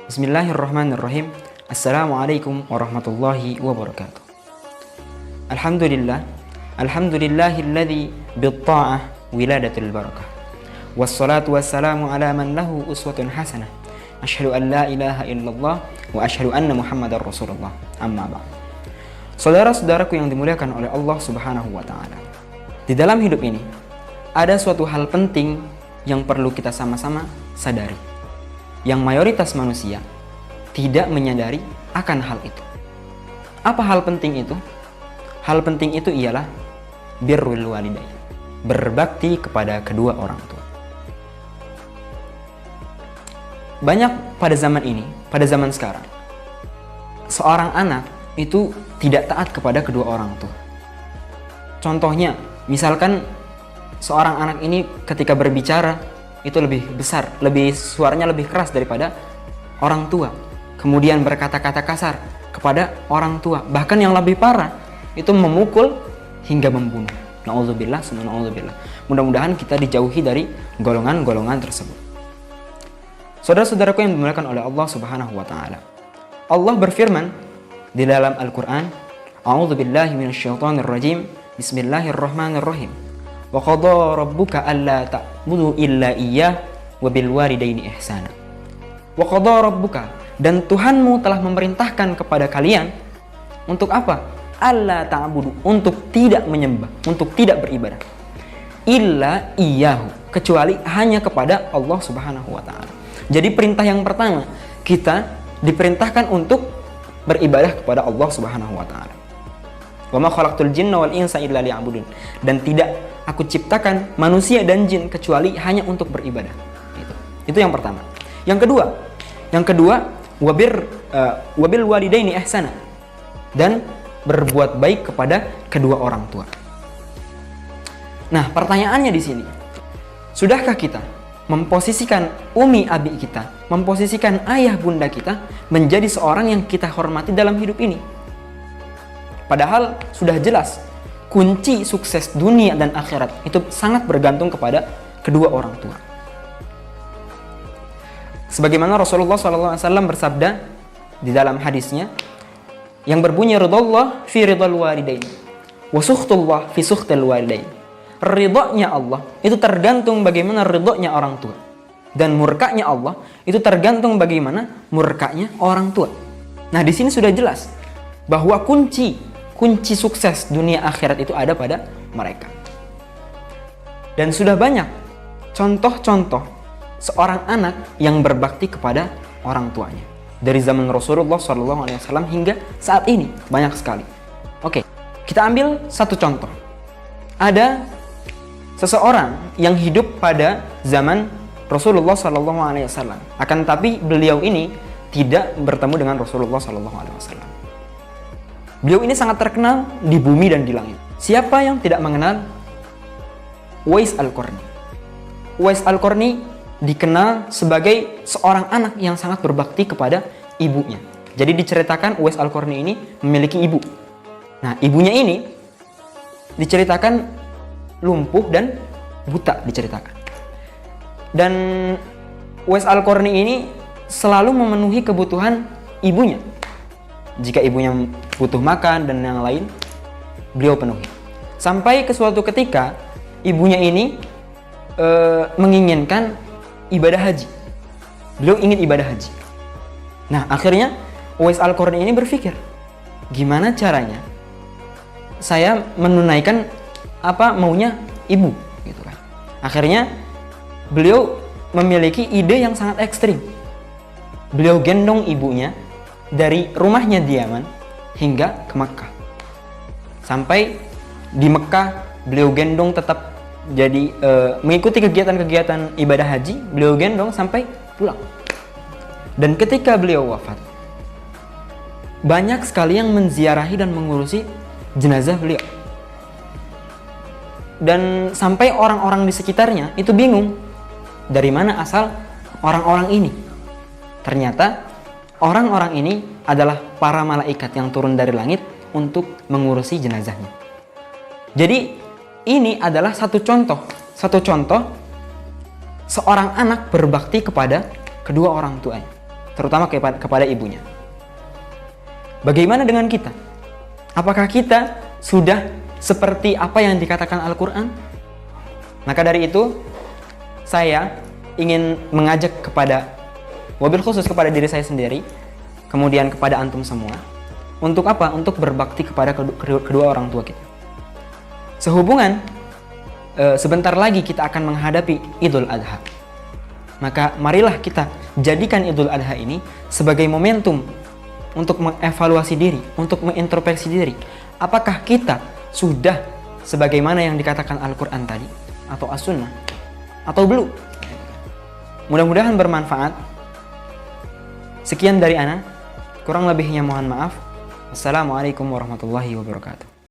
Bismillahirrahmanirrahim. Assalamualaikum warahmatullahi wabarakatuh. Alhamdulillah. Alhamdulillahilladzi bitta'ah wiladatul barakah. Wassalatu wassalamu ala man lahu uswatun hasanah. Asyhadu an la ilaha illallah wa asyhadu anna Muhammadar Rasulullah. Amma ba'd. Saudara-saudaraku yang dimuliakan oleh Allah Subhanahu wa taala. Di dalam hidup ini ada suatu hal penting yang perlu kita sama-sama sadari. Yang mayoritas manusia tidak menyadari akan hal itu. Apa hal penting itu? Hal penting itu ialah birrul walidain, berbakti kepada kedua orang tua. Banyak pada zaman ini, pada zaman sekarang, seorang anak itu tidak taat kepada kedua orang tua. Contohnya, misalkan seorang anak ini ketika berbicara itu lebih besar, suaranya lebih keras daripada orang tua. Kemudian berkata-kata kasar kepada orang tua. Bahkan yang lebih parah, itu memukul hingga membunuh. Na'udzubillah, summa na'udzubillah. Mudah-mudahan kita dijauhi dari golongan-golongan tersebut. Saudara-saudaraku yang dimuliakan oleh Allah Subhanahu wa taala. Allah berfirman di dalam Al-Qur'an, A'udzubillahi minasyaitonirrajim. Bismillahirrahmanirrahim. Wa qadha rabbuka alla ta'budu illa iyyah wa bil walidaini ihsana. Wa qadha rabbuka, dan Tuhanmu telah memerintahkan kepada kalian untuk apa? Alla ta'budu, untuk tidak menyembah, untuk tidak beribadah. Illa iyyahu, kecuali hanya kepada Allah Subhanahu wa taala. Jadi perintah yang pertama, kita diperintahkan untuk beribadah kepada Allah Subhanahu wa taala. Wa ma khalaqtul jinna wal insa illa liya'budun, dan tidak aku ciptakan manusia dan jin kecuali hanya untuk beribadah. Itu yang pertama. Yang kedua, wabil walidaini ihsana, dan berbuat baik kepada kedua orang tua. Nah, pertanyaannya di sini, sudahkah kita memposisikan umi abi kita, memposisikan ayah bunda kita menjadi seorang yang kita hormati dalam hidup ini? Padahal sudah jelas kunci sukses dunia dan akhirat itu sangat bergantung kepada kedua orang tua. Sebagaimana Rasulullah SAW bersabda di dalam hadisnya yang berbunyi, ridallah fi ridal walidain wa sukhtullah fi sukhtil walidain. Ridhonya Allah itu tergantung bagaimana ridhonya orang tua, dan murkanya Allah itu tergantung bagaimana murkanya orang tua. Nah, di sini sudah jelas bahwa kunci sukses dunia akhirat itu ada pada mereka. Dan sudah banyak contoh-contoh seorang anak yang berbakti kepada orang tuanya. Dari zaman Rasulullah SAW hingga saat ini banyak sekali. Oke, kita ambil satu contoh. Ada seseorang yang hidup pada zaman Rasulullah SAW. Akan tetapi beliau ini tidak bertemu dengan Rasulullah SAW. Beliau ini sangat terkenal di bumi dan di langit. Siapa yang tidak mengenal Uwais Al-Qarni? Uwais Al-Qarni dikenal sebagai seorang anak yang sangat berbakti kepada ibunya. Jadi diceritakan Uwais Al-Qarni ini memiliki ibu. Nah, ibunya ini diceritakan lumpuh dan buta diceritakan. Dan Uwais Al-Qarni ini selalu memenuhi kebutuhan ibunya. Jika ibunya butuh makan dan yang lain, beliau penuhi. Sampai ke suatu ketika, ibunya ini menginginkan ibadah haji. Beliau ingin ibadah haji. Nah, akhirnya Uwais Al-Qarni ini berpikir, gimana caranya saya menunaikan apa maunya ibu, gitu kan. Akhirnya beliau memiliki ide yang sangat ekstrim. Beliau gendong ibunya dari rumahnya di Yaman hingga ke Mekkah. Sampai di Mekkah beliau gendong tetap jadi mengikuti kegiatan-kegiatan ibadah haji, beliau gendong sampai pulang. Dan ketika beliau wafat, banyak sekali yang menziarahi dan mengurusi jenazah beliau. Dan sampai orang-orang di sekitarnya itu bingung, dari mana asal orang-orang ini. Ternyata orang-orang ini adalah para malaikat yang turun dari langit untuk mengurusi jenazahnya. Jadi ini adalah satu contoh seorang anak berbakti kepada kedua orang tuanya. terutama kepada ibunya. Bagaimana dengan kita? Apakah kita sudah seperti apa yang dikatakan Al-Quran? Maka dari itu, saya ingin mengajak kepada, wabil khusus kepada diri saya sendiri, kemudian kepada antum semua, untuk apa? Untuk berbakti kepada kedua orang tua kita. Sehubungan sebentar lagi kita akan menghadapi Idul Adha. Maka marilah kita jadikan Idul Adha ini sebagai momentum untuk mengevaluasi diri, untuk mengintrospeksi diri. Apakah kita sudah sebagaimana yang dikatakan Al-Quran tadi, atau As-Sunnah, atau belum? Mudah-mudahan bermanfaat. Sekian dari ana, kurang lebihnya mohon maaf. Assalamualaikum warahmatullahi wabarakatuh.